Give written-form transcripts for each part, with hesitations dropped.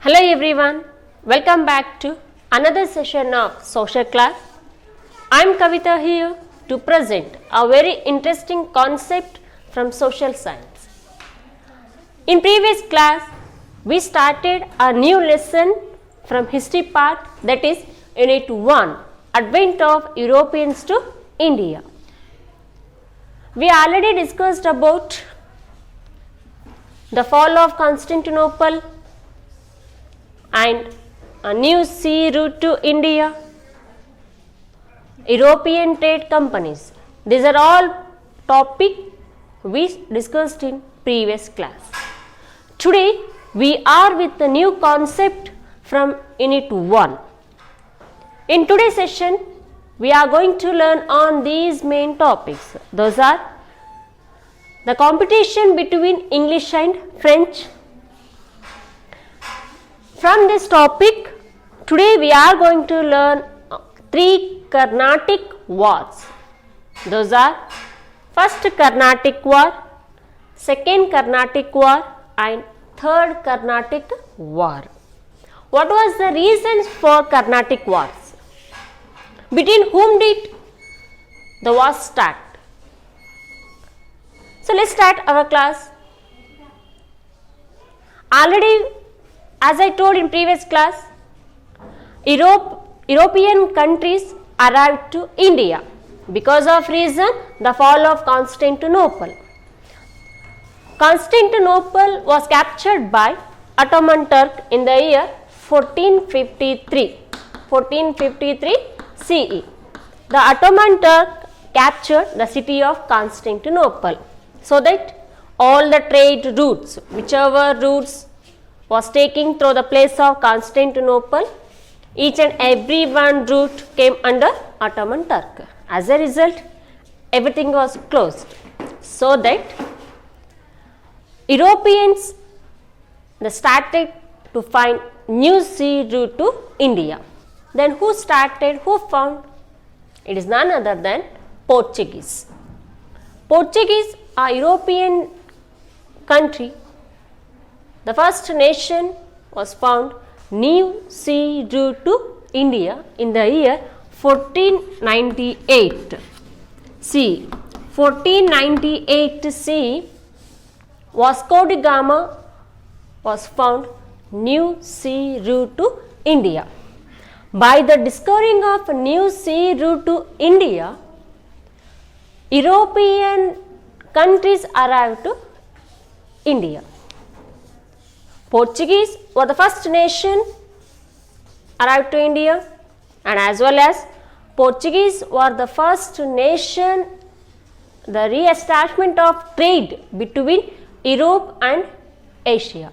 Hello everyone, welcome back to another session of social class. I am Kavita here to present a very interesting concept from social science. In previous class, we started a new lesson from history part, that is Unit 1, Advent of Europeans to India. We already discussed about the fall of Constantinople and a new sea route to India, European trade companies. These are all topics we discussed in previous class. Today we are with the new concept from Unit 1. In today's session we are going to learn on these main topics. Those are the competition between English and French. From this topic, today we are going to learn three Carnatic wars. Those are first Carnatic War, second Carnatic War and third Carnatic War. What was the reasons for Carnatic wars? Between whom did the war start? So let's start our class. Already, as I told in previous class, European countries arrived to India because of reason the fall of Constantinople. Constantinople was captured by Ottoman Turk in the year 1453 CE. The Ottoman Turk captured the city of Constantinople so that all the trade routes, whichever routes was taking through the place of Constantinople, each and every one route came under Ottoman Turk. As a result, everything was closed, so that Europeans started to find new sea route to India. Then who found? It is none other than Portuguese. Portuguese are European country. The first nation was found new sea route to India in the year 1498 CE. 1498 CE, Vasco da Gama was found new sea route to India. By the discovering of new sea route to India, European countries arrived to India. Portuguese were the first nation arrived to India, and as well as Portuguese were the first nation, the re-establishment of trade between Europe and Asia.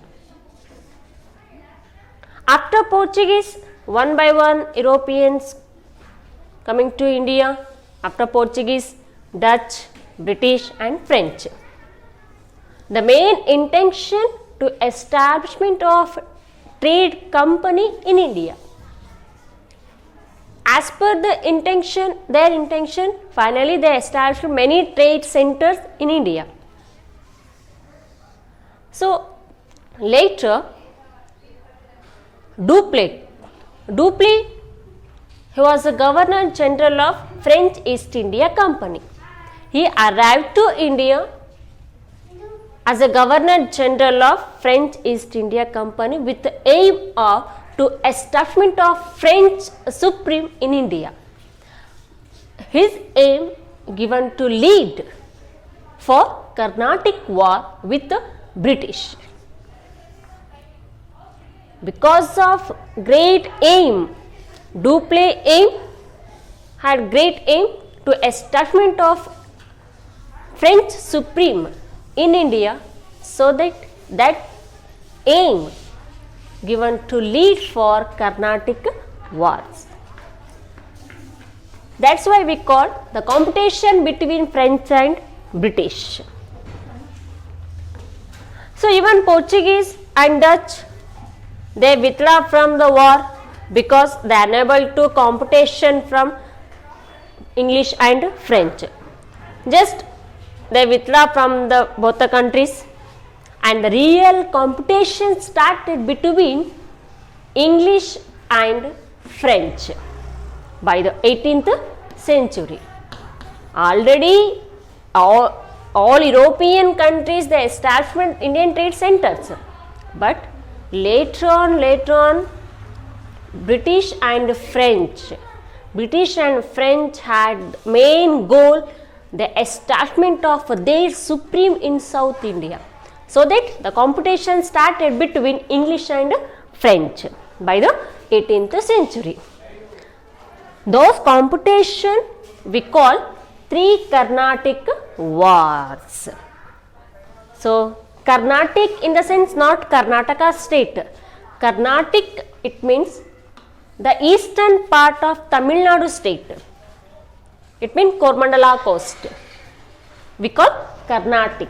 After Portuguese, one by one Europeans coming to India. After Portuguese, Dutch, British and French. The main intention to establishment of trade company in India. As per their intention, finally they established many trade centers in India. So later, Dupleix, he was the Governor General of French East India Company. He arrived to India as a Governor General of French East India Company with the aim of to establishment of French Supreme in India. His aim given to lead for Carnatic War with the British. Because of great aim, Dupleix had great aim to establishment of French Supreme in India, so that aim given to lead for Carnatic wars. That's why we call the competition between French and British. So even Portuguese and Dutch, they withdraw from the war because they are unable to competition from English and French. Just they withdraw from both the countries, and the real competition started between English and French by the 18th century. Already all European countries they established Indian trade centers, but later on British and French had main goal the establishment of their supreme in South India, so that the competition started between English and French by the 18th century. Those competition we call three Carnatic wars. So Carnatic in the sense not Karnataka state. Carnatic it means the eastern part of Tamil Nadu state. It means Coromandel coast. We call Carnatic.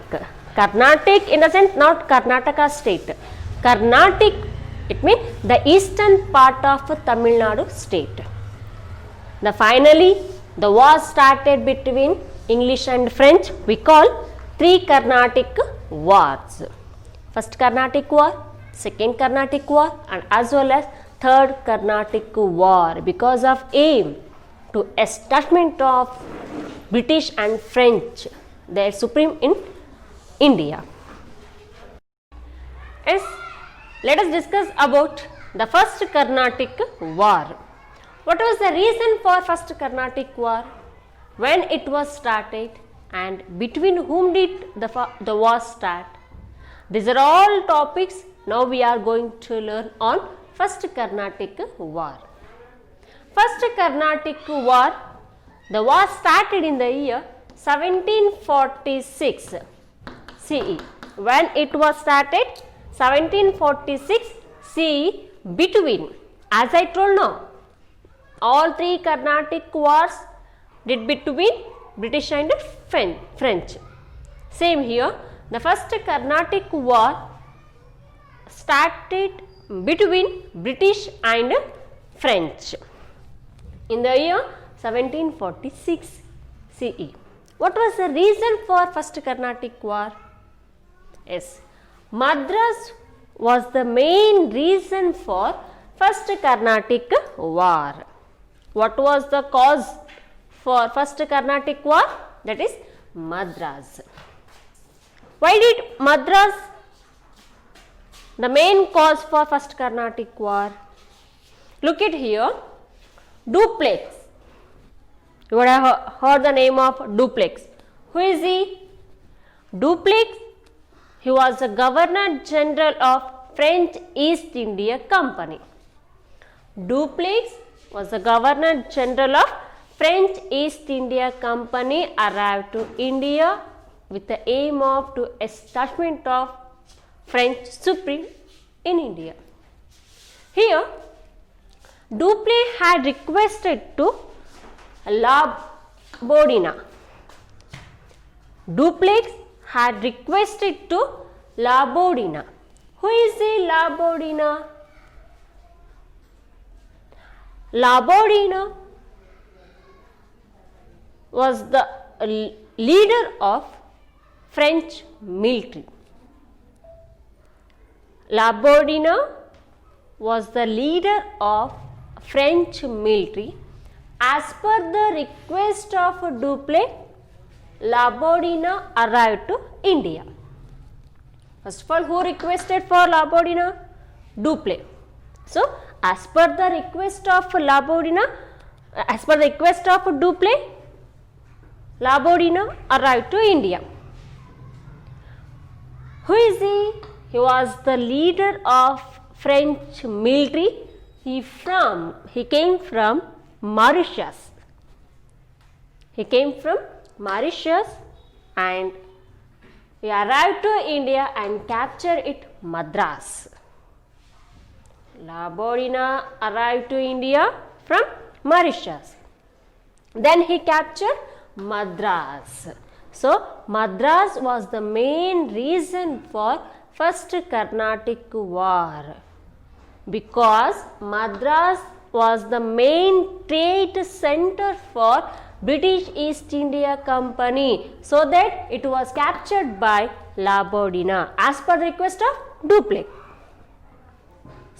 Carnatic in the sense not Karnataka state. Carnatic it means the eastern part of Tamil Nadu state. Finally the war started between English and French. We call three Carnatic wars. First Carnatic War, second Carnatic War, and as well as third Carnatic War, because of aim to establishment of British and French their supreme in India. Yes, let us discuss about the first Carnatic War. What was the reason for first Carnatic War? When it was started and between whom did the war start? These are all topics now we are going to learn on first Carnatic War. First Carnatic War, the war started in the year 1746 CE. When it was started? 1746 CE between, as I told now, all three Carnatic wars did between British and French. Same here, the first Carnatic war started between British and French in the year 1746 CE. What was the reason for first Carnatic war? Yes, Madras was the main reason for first Carnatic war. What was the cause for first Carnatic war? That is Madras. Why did Madras the main cause for first Carnatic war? Look at here, Dupleix. You would have heard the name of Dupleix. Who is he? Dupleix, he was the Governor General of French East India Company. Dupleix was the Governor General of French East India Company, arrived to India with the aim of to establishment of French supreme in India. Here, Dupleix had requested to La Bourdonnais. Dupleix had requested to La Bourdonnais. Who is the La Bourdonnais? La Bourdonnais was the leader of French military. La Bourdonnais was the leader of French military. As per the request of Dupleix, La Bourdonnais arrived to India. First of all, who requested for La Bourdonnais? Dupleix. So, as per the request of La Bourdonnais, as per the request of Dupleix, La Bourdonnais arrived to India. Who is he? He was the leader of French military. He came from Mauritius. He came from Mauritius and he arrived to India and captured it Madras. La Bourdonnais arrived to India from Mauritius. Then he captured Madras. So, Madras was the main reason for first Carnatic war, because Madras was the main trade center for British East India Company, so that it was captured by La Bourdonnais as per request of Dupleix.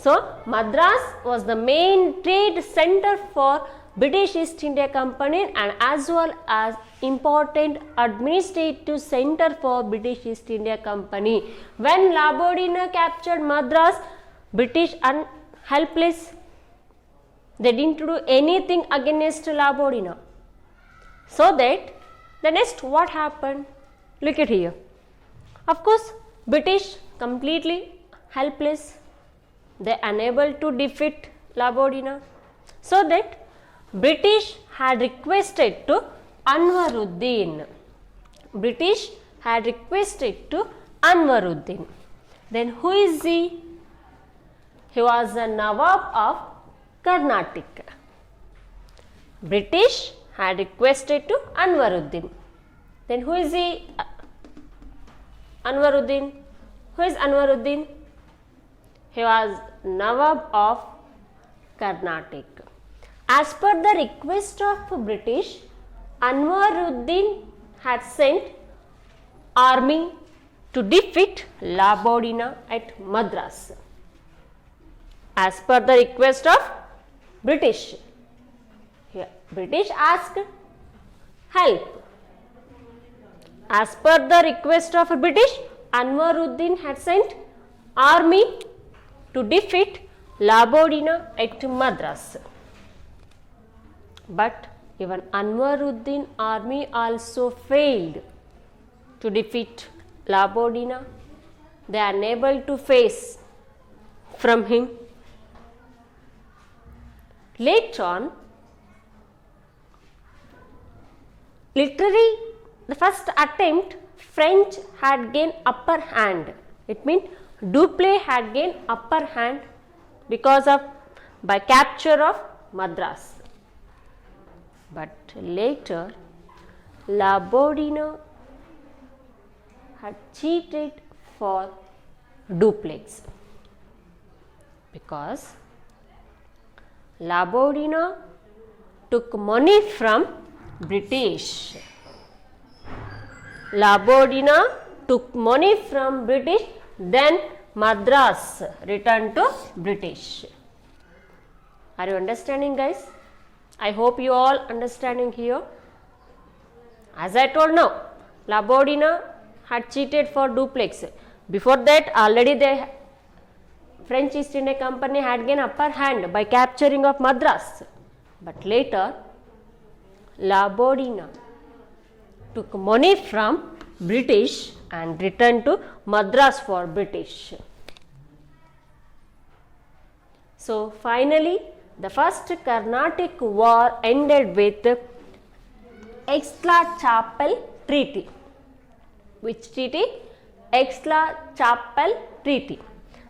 So Madras was the main trade center for British East India Company and as well as important administrative center for British East India Company. When Labodina captured Madras, British helpless. They didn't do anything against Labodina. So that the next what happened? Look at here. Of course, British completely helpless. They unable to defeat Labodina. So that British had requested to Anwaruddin. British had requested to Anwaruddin. Then who is he? He was a Nawab of Karnataka. British had requested to Anwaruddin. Then who is he? Anwaruddin. Who is Anwaruddin? He was Nawab of Karnataka. As per the request of British, Anwaruddin had sent army to defeat Labodina at Madras. As per the request of British, British asked help. As per the request of British, Anwaruddin had sent army to defeat Labodina at Madras. But even Anwaruddin army also failed to defeat Labodina. They are unable to face from him. Later on, literally the first attempt, French had gained upper hand. It means Dupleix had gained upper hand because of by capture of Madras. But later Labodina had cheated for Dupleix because Labodina took money from British. Labodina took money from British, then Madras returned to British. Are you understanding, guys? I hope you all understanding here. As I told now, Labodina had cheated for Dupleix. Before that, already the French East India Company had gained upper hand by capturing of Madras. But later, Labodina took money from British and returned to Madras for British. So finally, the first Carnatic War ended with Aix-la-Chapelle Treaty. Which treaty? Aix-la-Chapelle Treaty.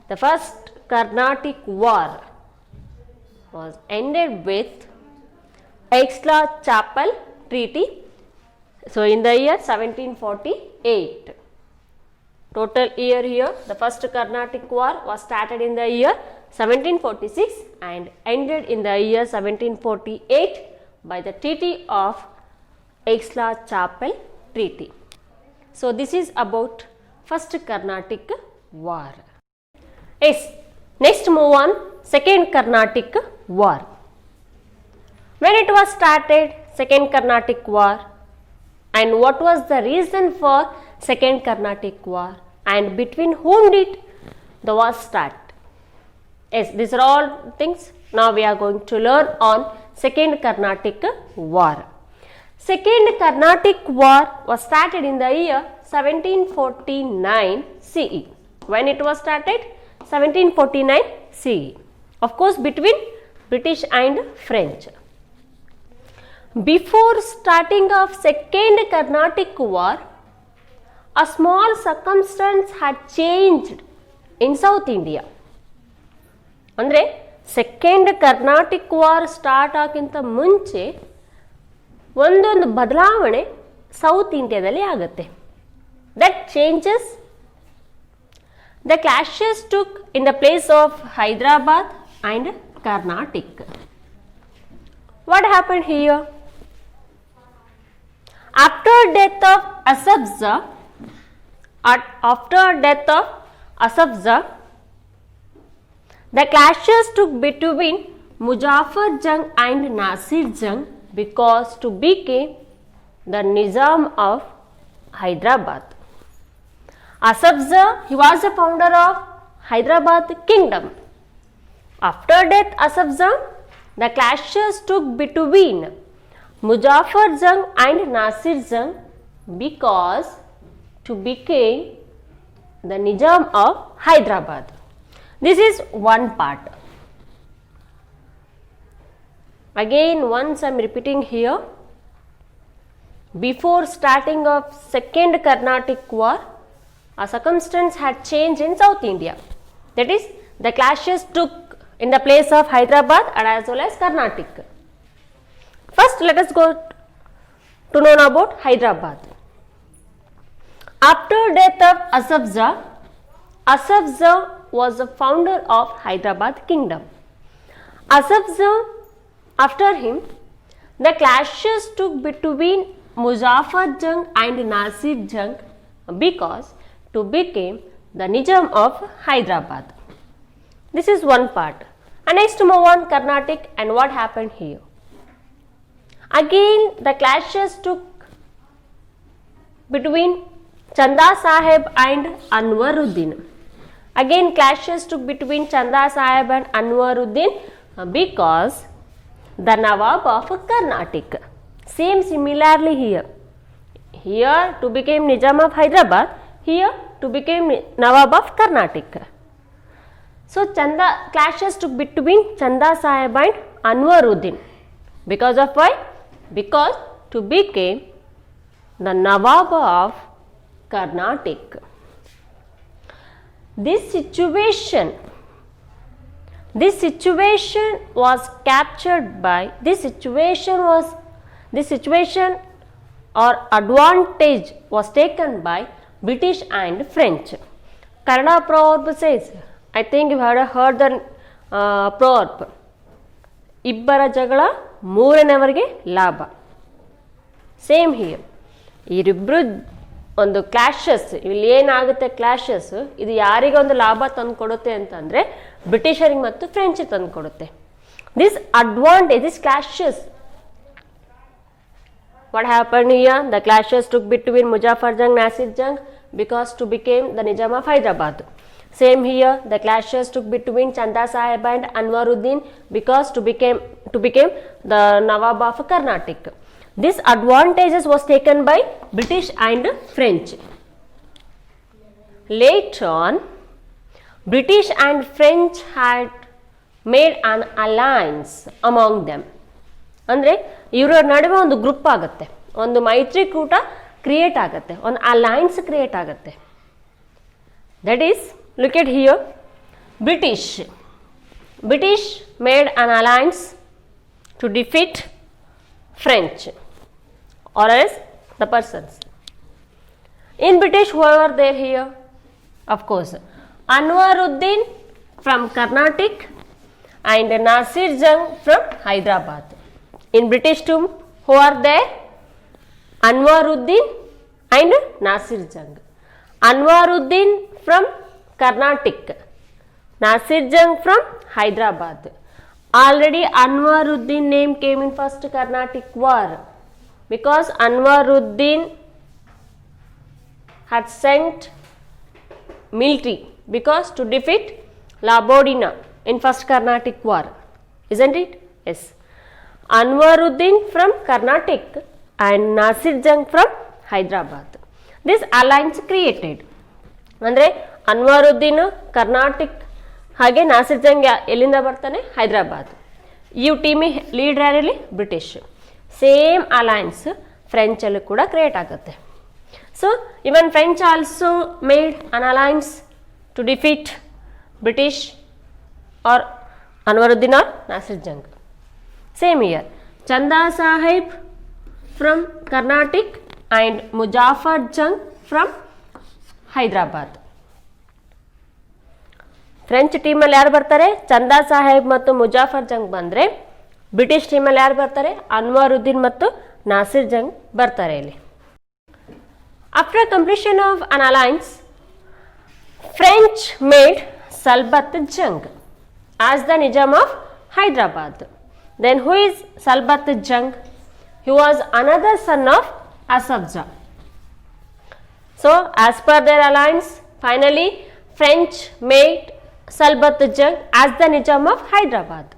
The first Carnatic War was ended with Aix-la-Chapelle Treaty. So in the year 1748. Total year here, the first Carnatic War was started in the year 1746 and ended in the year 1748 by the Treaty of Aix-la-Chapelle Treaty. So this is about first Carnatic War. Yes, next move on second Carnatic War. When it was started, second Carnatic War, and what was the reason for second Carnatic War, and between whom did the war start? Yes, these are all things now we are going to learn on second Carnatic War. Second Carnatic War was started in the year 1749 CE. When it was started? 1749 CE. Of course, between British and French. Before starting of second Carnatic War, a small circumstance had changed in South India. ಅಂದರೆ second Carnatic war start ಆಗಿಂತ ಮುಂಚೆ ಒಂದೊಂದು ಬದಲಾವಣೆ south ಇಂಡಿಯಾದಲ್ಲಿ ಆಗುತ್ತೆ. That changes the clashes took in the place of Hyderabad and Carnatic. What happen here? After death of Asaf Zah, The clashes took between Muzaffar Jung and Nasir Jung because to became the Nizam of Hyderabad. Asaf Jah, he was the founder of Hyderabad kingdom. After death Asaf Jah, the clashes took between Muzaffar Jung and Nasir Jung because to became the Nizam of Hyderabad. This is one part. Again, once I am repeating here, before starting of second Carnatic war, a circumstance had changed in South India. That is, the clashes took in the place of Hyderabad and as well as Carnatic. First, let us go to know about Hyderabad. After death of Asaf Jah was the founder of Hyderabad kingdom. Asaf Jah, after him, the clashes took between Muzaffar Jung and Nasir Jung because to became the Nizam of Hyderabad. This is one part. And next move on Carnatic and what happened here. Again, the clashes took between Chanda Sahib and Anwaruddin. Again, clashes took between Chanda Sahib and Anwaruddin because the Nawab of Carnatic. Same similarly here. Here to become Nizam of Hyderabad, here to become Nawab of Carnatic. So, clashes took between Chanda Sahib and Anwaruddin. Because of why? Because to become the Nawab of Carnatic. This situation was captured by this situation or advantage was taken by British and French. Kannada proverb says, I think you have heard the proverb, ಇಬ್ಬರ ಜಗಳ ಮೂರನೇವರಿಗೆ ಲಾಭ. Same here, ಇವರಿಬ್ಬರು ಒಂದು clashes, ಇಲ್ಲಿ ಏನಾಗುತ್ತೆ clashes, ಇದು ಯಾರಿಗೆ ಒಂದು ಲಾಭ ತಂದು ಕೊಡುತ್ತೆ ಅಂತಂದರೆ ಬ್ರಿಟಿಷರಿಗೆ ಮತ್ತು ಫ್ರೆಂಚಿಗೆ ತಂದು ಕೊಡುತ್ತೆ. This advantage, this clashes, what happened here? The clashes took between Muzaffar Jung, Nasir Jung because to became the Nizam of Hyderabad. Same here, the clashes took between Chanda Sahib and Anwaruddin because to became the Nawab of Carnatic. This advantages was taken by British and French. Later on, British and French had made an alliance among them. ಅಂದರೆ ಇವರ ನಡುವೆ ಒಂದು group ಆಗುತ್ತೆ, ಒಂದು ಮೈತ್ರಿಕೂಟ create ಆಗುತ್ತೆ, ಒಂದು Allianz create ಆಗುತ್ತೆ. That is, look at here, British made an alliance to defeat French or else the persons. In British, who were there here? Of course, Anwaruddin from Carnatic and Nasir Jung from Hyderabad. In British too, who are there? Anwaruddin and Nasir Jung. Anwaruddin from Carnatic, Nasir Jung from Hyderabad. Already Anwaruddin name came in first Carnatic war because Anwaruddin had sent military because to defeat Labodina in first Carnatic war, isn't it? Yes. Anwaruddin from Carnatic and Nasir Jung from Hyderabad. This alliance created. ಅಂದರೆ Anwaruddin Carnatic ಹಾಗೆ ನಾಸಿರ್ ಜಂಗ್ ಎಲ್ಲಿಂದ ಬರ್ತಾನೆ? ಹೈದರಾಬಾದ್. ಈ ಟೀಮಿ leader ಯಾರಲ್ಲಿ? British. Same alliance ಫ್ರೆಂಚಲ್ಲಿ ಕೂಡ create ಆಗುತ್ತೆ. So even French also made an alliance to defeat British or Anwaruddin or Nasir Jung. Same year, Chanda Sahib from Carnatic and Muzaffar Jung from Hyderabad. French ಟೀಮಲ್ಲಿ ಯಾರು ಬರ್ತಾರೆ? ಚಂದಾ ಸಾಹೇಬ್ ಮತ್ತು ಮುಜಾಫರ್ ಜಂಗ್ ಬಂದರೆ, ಬ್ರಿಟಿಷ್ ಟೀಮಲ್ಲಿ ಯಾರು ಬರ್ತಾರೆ? ಅನ್ವರುದ್ದೀನ್ ಮತ್ತು ನಾಸಿರ್ ಜಂಗ್ ಬರ್ತಾರೆ ಇಲ್ಲಿ. After completion of an alliance, French made Salabat Jung. as the Nizam of Hyderabad. Then who is Salbat Jung? He was another son of Asaf Jah. So as per their alliance, finally French made Salbat Jung as the Nizam of Hyderabad.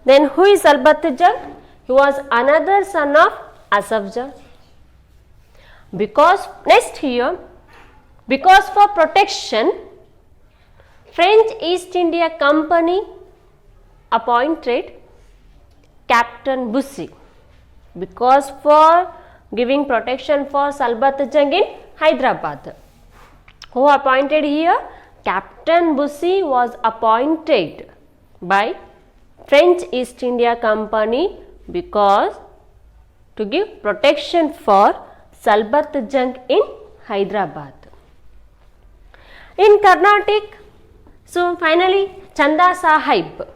Then who is Salbat Jung? He was another son of Asaf Jah. Because next here, because for protection, French East India Company appointed Captain Bussy. Because for giving protection for Salbat Jung in Hyderabad. Who appointed here? Captain Bussy was appointed by French East India Company because to give protection for Salbat Jung in Hyderabad. In Carnatic, so finally Chanda Sahib.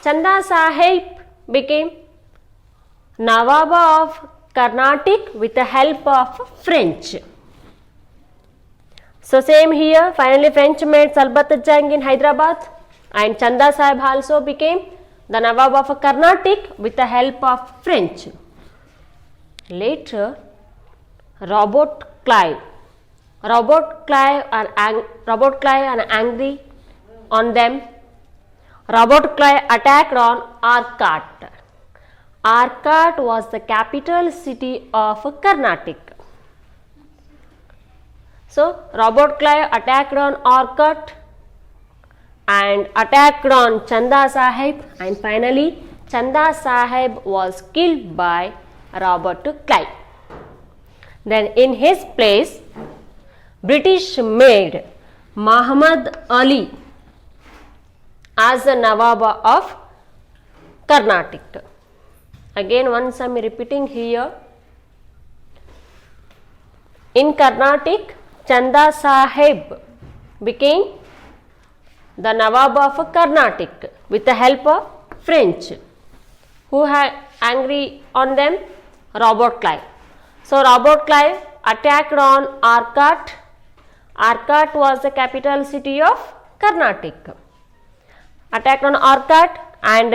Chanda Sahib became Nawab of Carnatic with the help of French. So same here, finally French made Salbat Jung in Hyderabad and Chanda Sahib also became the Nawab of Carnatic with the help of French. Later, Robert Clive and angry on them. Robert Clive attacked on Arcot. Arcot was the capital city of Carnatic. So Robert Clive attacked on Arcot and attacked on Chanda Sahib, and finally Chanda Sahib was killed by Robert Clive. Then in his place, British made Muhammad Ali as the Nawab of Carnatic. Again once I am repeating here, in Carnatic Chanda Sahib became the Nawab of Carnatic with the help of French. Who had angry on them? Robert Clive. So Robert Clive attacked on Arcot. Arcot was the capital city of Carnatic. Attacked on Arcot and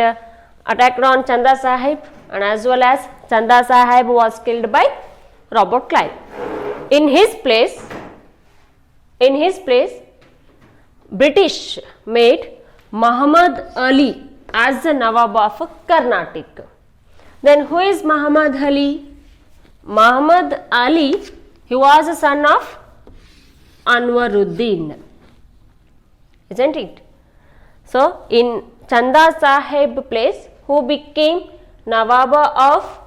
attacked on Chanda Sahib, and as well as Chanda Sahib was killed by Robert Clive. In his place, British made Muhammad Ali as the Nawab of Carnatic. Then who is Muhammad Ali? Muhammad Ali, he was a son of Anwaruddin, isn't it? So in Chanda Sahib place, who became Nawab of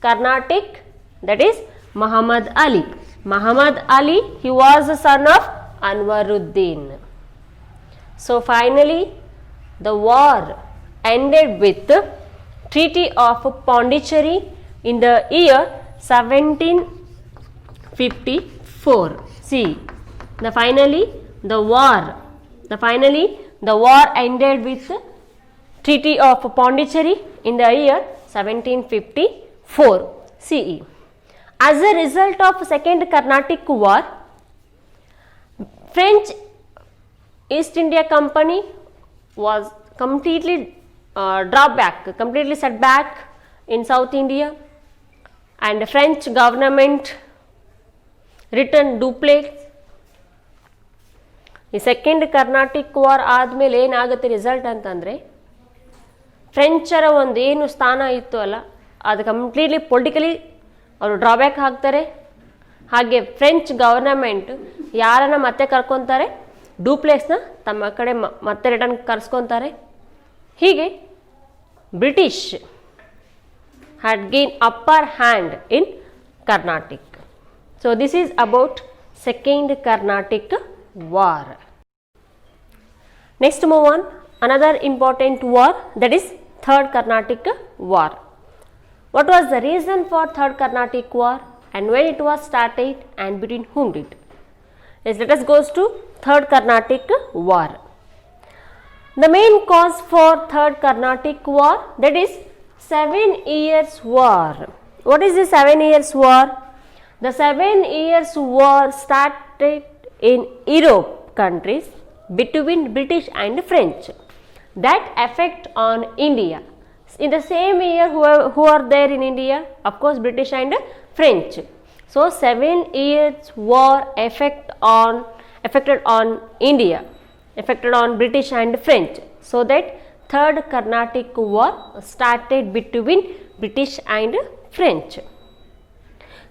Carnatic? That is Muhammad Ali. Muhammad Ali, he was a son of Anwaruddin. So finally the war ended with the Treaty of Pondicherry in the year 1754. See, finally the war ended with the Treaty of Pondicherry in the year 1754 CE. As a result of Second Carnatic War, French East India Company was completely set back in South India, and the French government returned Dupleix. ಈ second Carnatic war ಆದಮೇಲೆ ಏನಾಗುತ್ತೆ result ಅಂತಂದರೆ, ಫ್ರೆಂಚರ ಒಂದು ಏನು ಸ್ಥಾನ ಇತ್ತು ಅಲ್ಲ, ಅದು ಕಂಪ್ಲೀಟ್ಲಿ ಪೊಲಿಟಿಕಲಿ ಅವರು ಡ್ರಾಬ್ಯಾಕ್ ಹಾಕ್ತಾರೆ. ಹಾಗೆ ಫ್ರೆಂಚ್ ಗವರ್ನಮೆಂಟ್ ಯಾರನ್ನ ಮತ್ತೆ ಕರ್ಕೊತಾರೆ? ಡೂಪ್ಲೆಕ್ಸ್ನ ತಮ್ಮ ಕಡೆ ಮತ್ತೆ ರಿಟರ್ನ್ ಕರ್ಸ್ಕೊತಾರೆ. ಹೀಗೆ British had gained upper hand in Carnatic. So this is about Second Carnatic War. Next move on, another important war, that is Third Carnatic War. What was the reason for Third Carnatic War and when it was started and between whom did? Yes, let us go to Third Carnatic War. The main cause for Third Carnatic War, that is 7 years war. What is the 7 years war? The 7 years war started in Europe countries between British and French. that effect on India. In the same year, who are there in India? Of course, British and French. So 7 years war affected on India, affected on British and French. So that third Carnatic war started between British and French.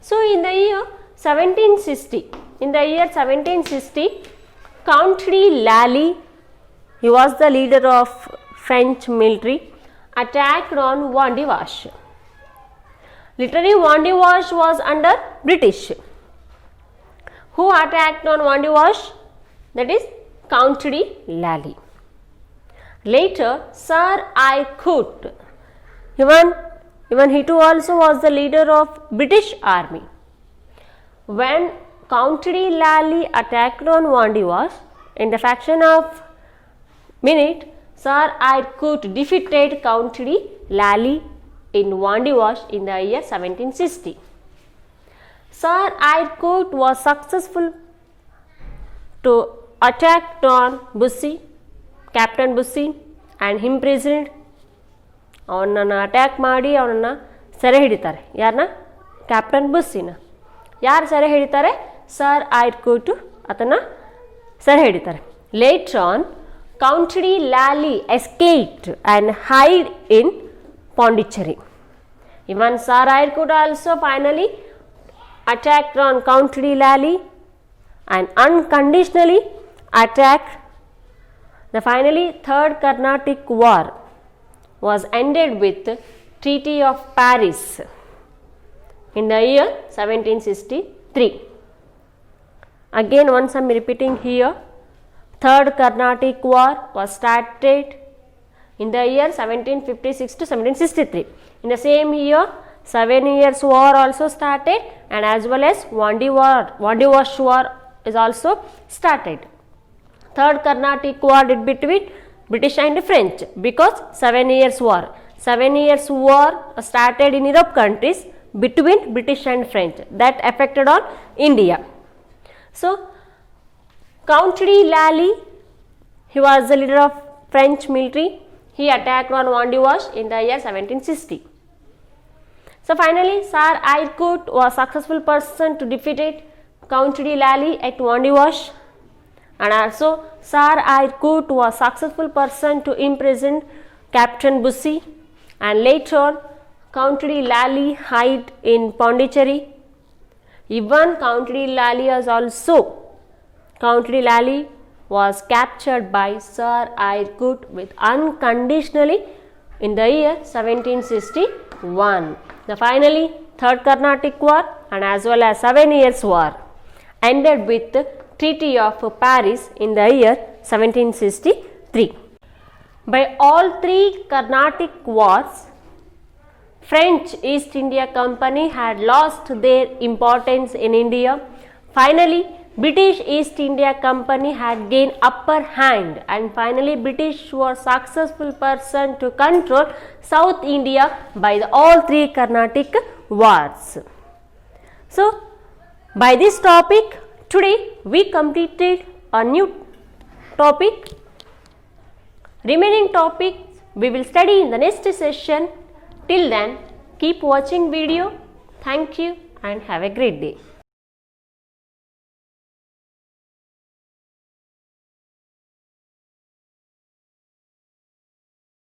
So in the year 1760, Count de Lally, he was the leader of French military, attacked on Vandivash. Literally, Vandivash was under British. Who attacked on Vandivash? That is Count de Lally. Later, Sir I Coote, even he too also was the leader of British army. When Count de Lally attacked on Vandivash, in the fraction of minute, Sir I Coote defeated Count de Lally in Vandivash in the year 1760. Sir I Coote was successful to attack on Bussy, Captain Bussy, and imprisoned. ಅವನನ್ನು attack ಮಾಡಿ ಅವನನ್ನು ಸೆರೆ ಹಿಡಿತಾರೆ. ಯಾರನ್ನ? Captain ಬುಸ್ಸಿನ. ಯಾರು ಸೆರೆ ಹಿಡಿತಾರೆ? ಸರ್ ಐ ಕೂಟ್ ಅದನ್ನು ಸೆರೆ ಹಿಡಿತಾರೆ. Later on Count de Lally escaped and hid in Pondicherry. Even Sir I Coote also finally attacked on Count de Lally and unconditionally attacked. The finally third Carnatic war was ended with Treaty of Paris in the year 1763. Again, once I am repeating here, third Carnatic war was started in the year 1756 to 1763. In the same year, 7 years war also started, and as well as Vandivash war is also started. Third Carnatic war did between British and French, because 7 years war. 7 years war started in Europe countries between British and French, that affected on India. So Count de Lally, he was the leader of French military. He attacked on Vandivash in the year 1760. So finally, Sir I Coote was successful person to defeat Count de Lally at Vandivash, and also Sir I Coote was successful person to imprison Captain Bussy, and later on Count de Lally hid in Pondicherry. Even Count de Lally was captured by Sir I Coote with unconditionally in the year 1761. The finally third Carnatic war and as well as 7 years war ended with Treaty of Paris in the year 1763. By all three Carnatic wars, French East India Company had lost their importance in India. Finally, British East India Company had gained upper hand, and finally British were successful person to control South India by all three Carnatic wars. So by this topic, today we completed a new topic. Remaining topics we will study in the next session. Till then, keep watching video. Thank you and have a great day.